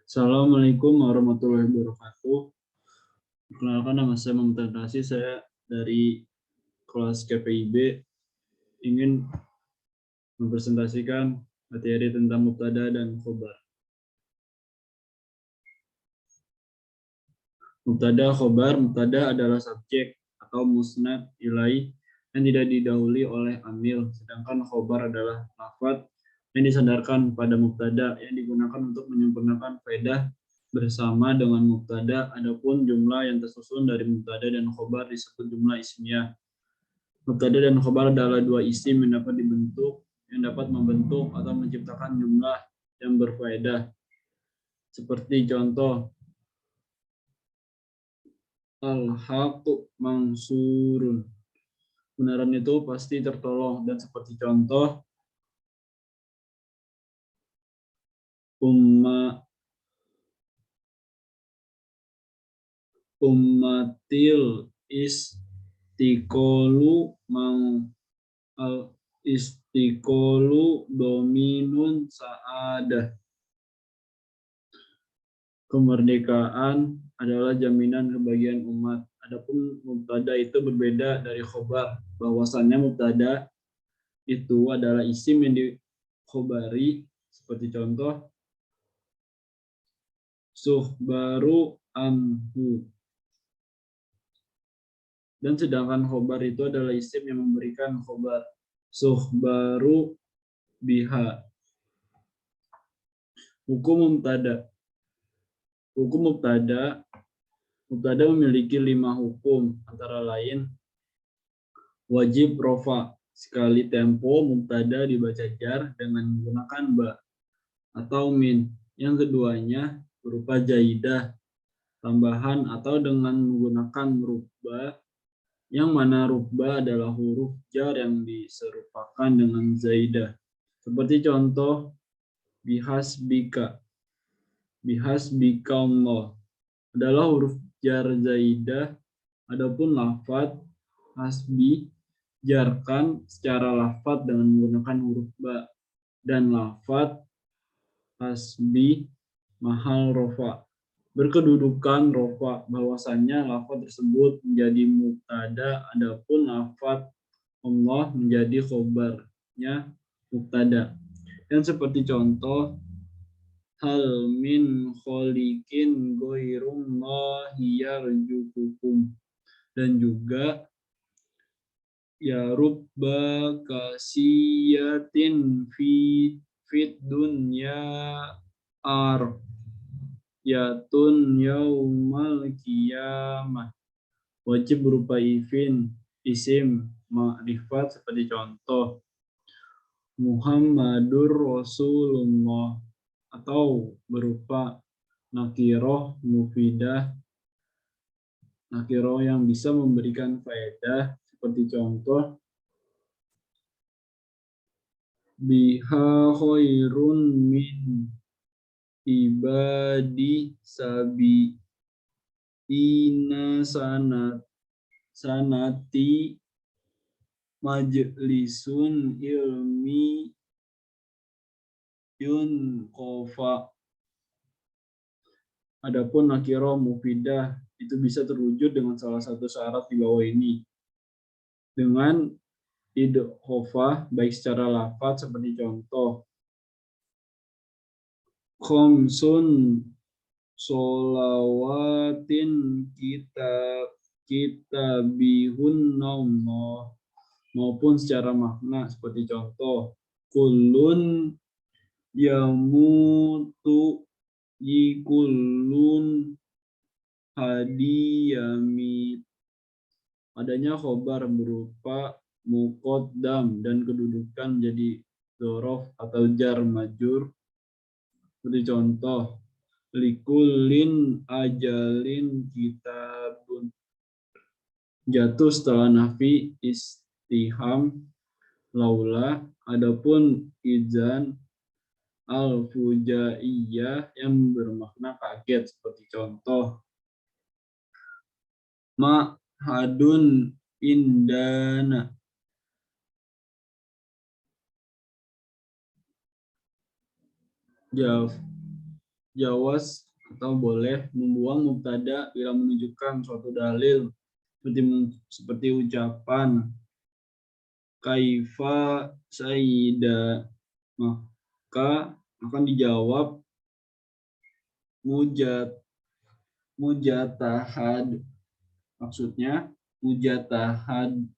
Assalamualaikum warahmatullahi wabarakatuh. Perkenalkan, nama saya Muhammad Nasi, saya dari kelas KPIB ingin mempresentasikan materi tentang mubtada dan khobar. Mubtada, khobar. Mubtada adalah subjek atau musnad ilaih yang tidak didahului oleh amil, sedangkan khobar adalah lafadz yang disandarkan pada mubtada yang digunakan untuk menyempurnakan faedah bersama dengan mubtada. Adapun jumlah yang tersusun dari mubtada dan khobar disebut jumlah ismiyah. Mubtada dan khobar adalah dua isim yang dapat membentuk atau menciptakan jumlah yang berfaedah. Seperti contoh, al-haqqu mansurun. Kebenaran itu pasti tertolong. Dan seperti contoh, ummatil istiqolu al istiqolu dominun sa'adah. Kemerdekaan adalah jaminan kebahagiaan umat. Adapun mubtada itu berbeda dari khobar, bahwasannya mubtada itu adalah isim yang dikhobari, seperti contoh suhbaru anhu. Dan sedangkan khobar itu adalah isim yang memberikan khobar, suhbaru biha. Hukum mubtada. Hukum mubtada memiliki 5 hukum, antara lain wajib rofa, sekali tempo mubtada dibaca jar dengan menggunakan ba atau min. Yang keduanya berupa jaidah, tambahan atau dengan menggunakan rubba, yang mana rubba adalah huruf jar yang diserupakan dengan zaidah. Seperti contoh bihasbika. Bihasbika Allah adalah huruf jar zaidah. Adapun lafadz hasbi jarkan secara lafadz dengan menggunakan huruf ba, dan lafadz hasbi mahal rofa berkedudukan rofa, bahwasannya lafadz tersebut menjadi mubtada, adapun lafadz Allah menjadi khobarnya mubtada. Dan seperti contoh hal min kholikin ghoirullahi yarjukukum, dan juga ya rubba kasiyatin fit dunya yatun yaumal qiyamah. Wajib berupa isim ma'rifat, seperti contoh Muhammadur Rasulullah, atau berupa nakiroh mufidah, nakiroh yang bisa memberikan faedah, seperti contoh biha khairun min ibadi sabi ina sanati majlisun ilmi yun kofa. Adapun nakiroh mufidah itu bisa terwujud dengan salah satu syarat di bawah ini, dengan idghofah baik secara lafadz, seperti contoh khomsun sholawatin kitabihun Allah, maupun secara makna, seperti contoh kulun yamutu yikulun hadiyamit. Adanya khobar berupa muqaddam dan kedudukan menjadi dzaraf atau jar majur, seperti contoh likulin ajalin kitabun, jatuh setelah nafi istiham laula. Adapun idzan al-fujaiyah yang bermakna kaget, seperti contoh ma'hadun indana. Jawab Jawas atau boleh membuang mubtada bila menunjukkan suatu dalil seperti ucapan kaifa saida, maka akan dijawab mujat mujatahad, maksudnya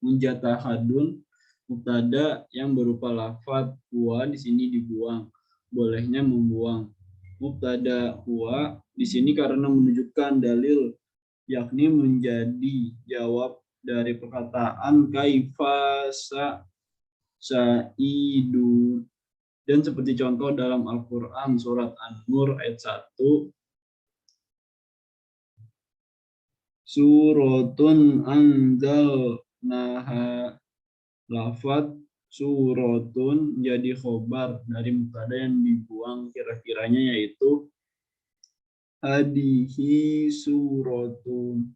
mujatahadun, mubtada yang berupa lafadz huwa di sini dibuang, bolehnya membuang mubtada huwa di sini karena menunjukkan dalil, yakni menjadi jawab dari perkataan kaifa sa'idu. Dan seperti contoh dalam Al-Quran surat An-Nur ayat 1, suratun anzalnaha, lafadz suratun jadi khobar dari mubtada yang dibuang kira-kiranya, yaitu hadihi suratun.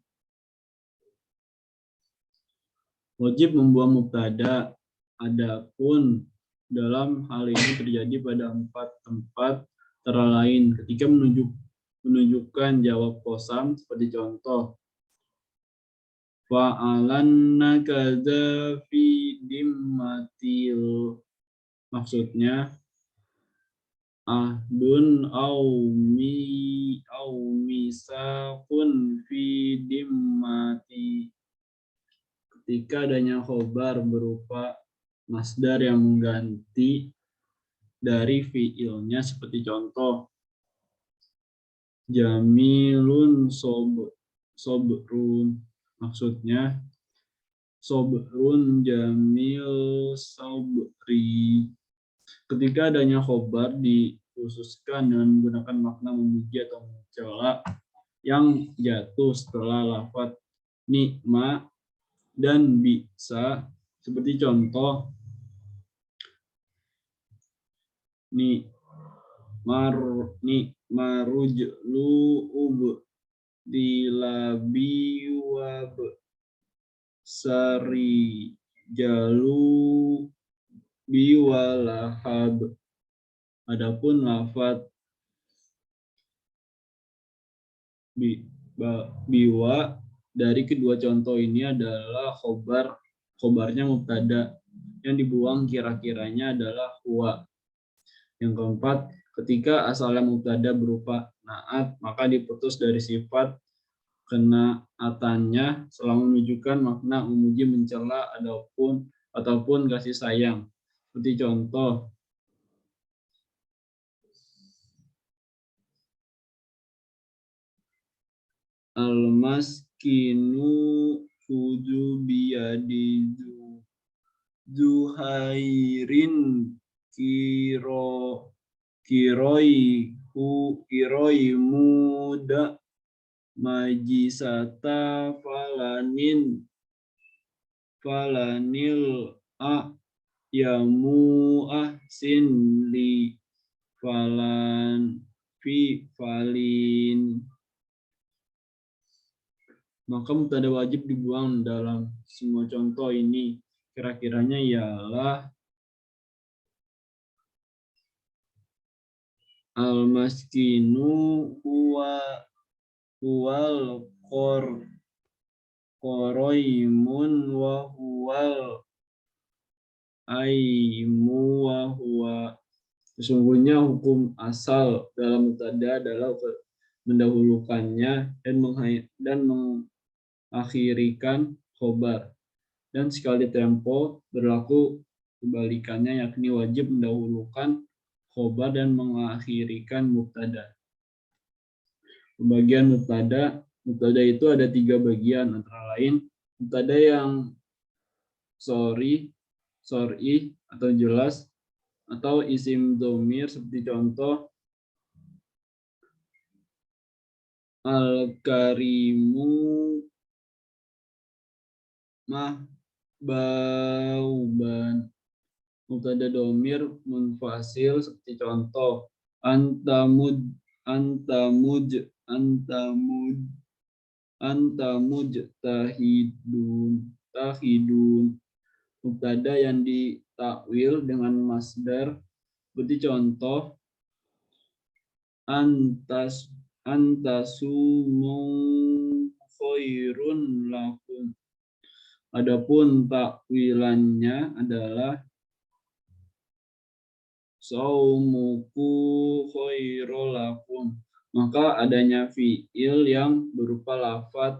Wajib membuang mubtada. Adapun dalam hal ini terjadi pada 4 tempat antara lain ketika menunjukkan jawab kosam seperti contoh fa'alanna kadza fi dimmatil, maksudnya ahdun au misakun fi dimmati, ketika adanya khobar berupa masdar yang mengganti dari fiilnya seperti contoh jamilun sobrun, maksudnya sobrun jamil sobri, ketika adanya khobar dikhususkan dengan menggunakan makna memuji atau mencela yang jatuh setelah lafadz nikma dan bisa, seperti contoh marujlu dilabiwab sari jalu biwalahab. Adapun lafadz biwa dari kedua contoh ini adalah khobarnya mubtada, yang dibuang kira-kiranya adalah huwa. Yang keempat, ketika asalnya mubtada berupa naat, maka diputus dari sifat kenaatannya selama menunjukkan makna memuji, mencela, ataupun kasih sayang. Seperti contoh al-maskinu fuju biyadi zuhairin kiroi muda majisata falanil a yamu ahsin li falin. Maka mubtada wajib dibuang dalam semua contoh ini. Kira-kiranya ialah al-maskinu huwal qoroimun wa huwal aimu wa huwa. Sesungguhnya hukum asal dalam mubtada adalah mendahulukannya dan mengakhirikan khobar. Dan sekali tempo berlaku kebalikannya, yakni wajib mendahulukan khobar dan mengakhirikan mubtada. Pembagian mubtada itu ada 3 bagian, antara lain mubtada yang sorry atau jelas, atau isim dhamir seperti contoh al-karimu mahbauban. Mubtada dhamir munfasil seperti contoh antamuj tahidun. Mubtada yang ditakwil dengan masdar seperti contoh antas antasumu khairun lakum. Adapun takwilannya adalah saumuku khairul lakum. Maka adanya fiil yang berupa lafaz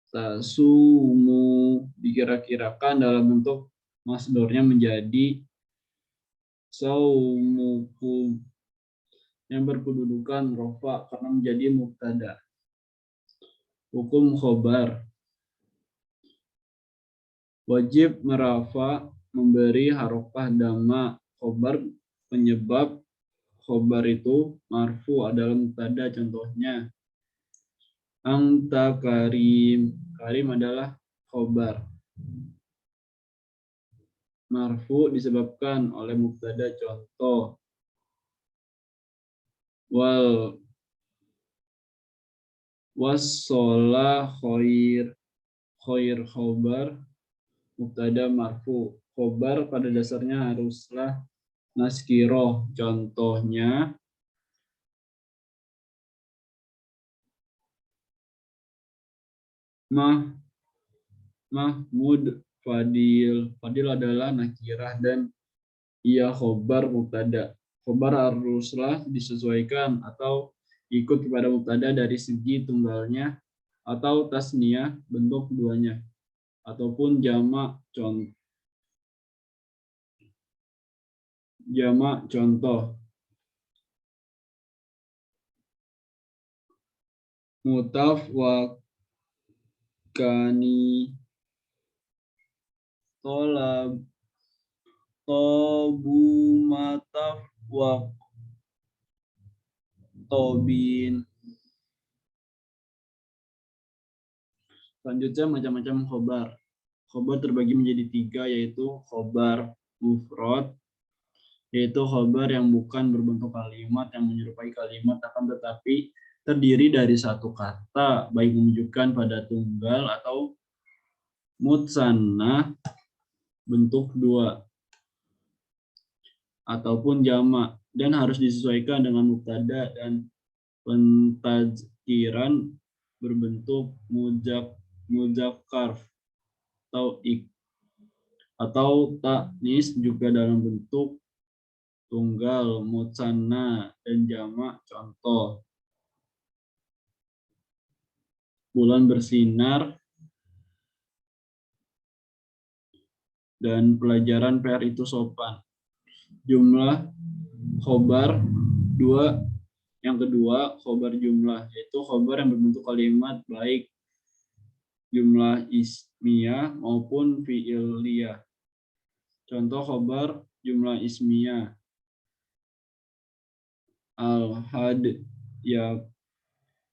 tasumu dikira-kirakan dalam bentuk masdornya menjadi saumukum yang berkedudukan rofa karena menjadi mubtada. Hukum khobar. Wajib merafa memberi harokah dhamma khobar penyebab khobar itu marfu adalah mubtada. Contohnya anta karim. Karim adalah khobar. Marfu disebabkan oleh mubtada. Contoh wal wassola khair. Khair khobar mubtada marfu. Khobar pada dasarnya haruslah naskiroh. Contohnya Mahmud Fadil. Fadil adalah nakirah dan ia khobar mubtada. Khobar haruslah disesuaikan atau ikut kepada mubtada dari segi tunggalnya atau tasniyah bentuk keduanya ataupun jamak contoh mutaf wa kani tolab tobu mataf wa tobin. Selanjutnya macam-macam khobar. Khobar terbagi menjadi 3, yaitu khobar mufrad, yaitu khobar yang bukan berbentuk kalimat yang menyerupai kalimat akan tetapi terdiri dari satu kata, baik menunjukkan pada tunggal atau mutsanna bentuk 2 ataupun jamak, dan harus disesuaikan dengan mubtada dan pentazkiran berbentuk muzakkar atau taknis juga dalam bentuk tunggal, mutsanna, dan jamak. Contoh bulan bersinar dan pelajaran PR itu sopan. Jumlah khobar 2. Yang kedua, khobar jumlah, yaitu khobar yang berbentuk kalimat baik jumlah ismiyah maupun fi'iliyah. Contoh khobar jumlah ismiyah al-had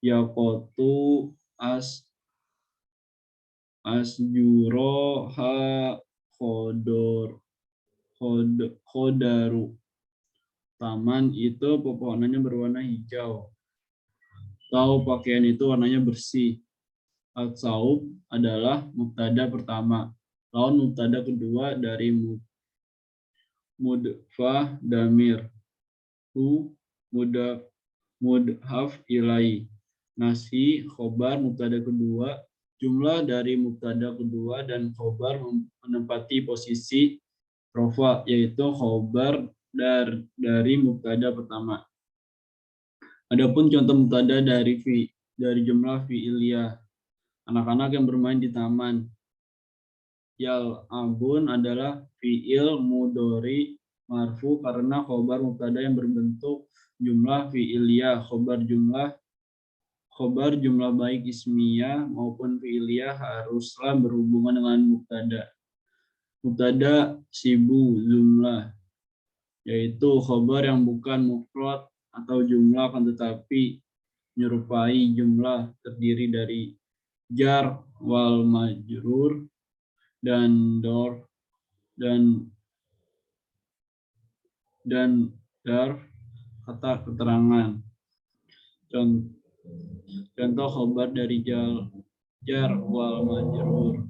yakotu asjuro ha khodaru. Taman itu pepohonannya berwarna hijau. Atau pakaian itu warnanya bersih. Al-saub adalah mubtada pertama. Lawan mubtada kedua dari mudfah damir. Mudhaf ilai. Nasi khobar mubtada kedua. Jumlah dari mubtada kedua dan khobar menempati posisi rofa, yaitu khobar dari mubtada pertama. Adapun contoh mubtada dari jumlah fi'iliyah, anak-anak yang bermain di taman. Yal'abun adalah fi'il mudhari marfu karena khobar mubtada yang berbentuk jumlah fi'iliyah. Khobar jumlah baik ismiyah maupun fi'iliyah haruslah berhubungan dengan mubtada. Mubtada sibu jumlah, yaitu khobar yang bukan mufrad atau jumlah akan tetapi menyerupai jumlah, terdiri dari jar wal majrur dan dar kata keterangan. Contoh khobar dari jar wal majrur,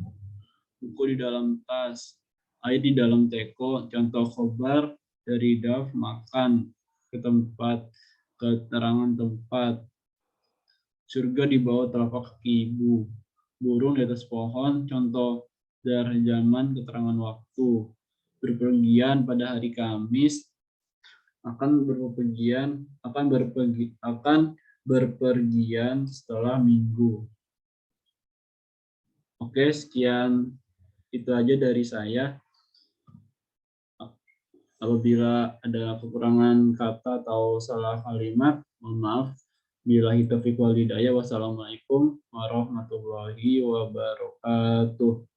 buku di dalam tas, air di dalam teko. Contoh khobar dari daf, makan ke tempat, keterangan tempat. Surga di bawah telapak kaki ibu. Burung di atas pohon, contoh dari zaman keterangan waktu. Berpergian pada hari Kamis, akan berpergian setelah Minggu. Oke, sekian itu aja dari saya. Apabila ada kekurangan kata atau salah kalimat, mohon maaf. Billahi taufiq wal hidayah. Wassalamualaikum warahmatullahi wabarakatuh.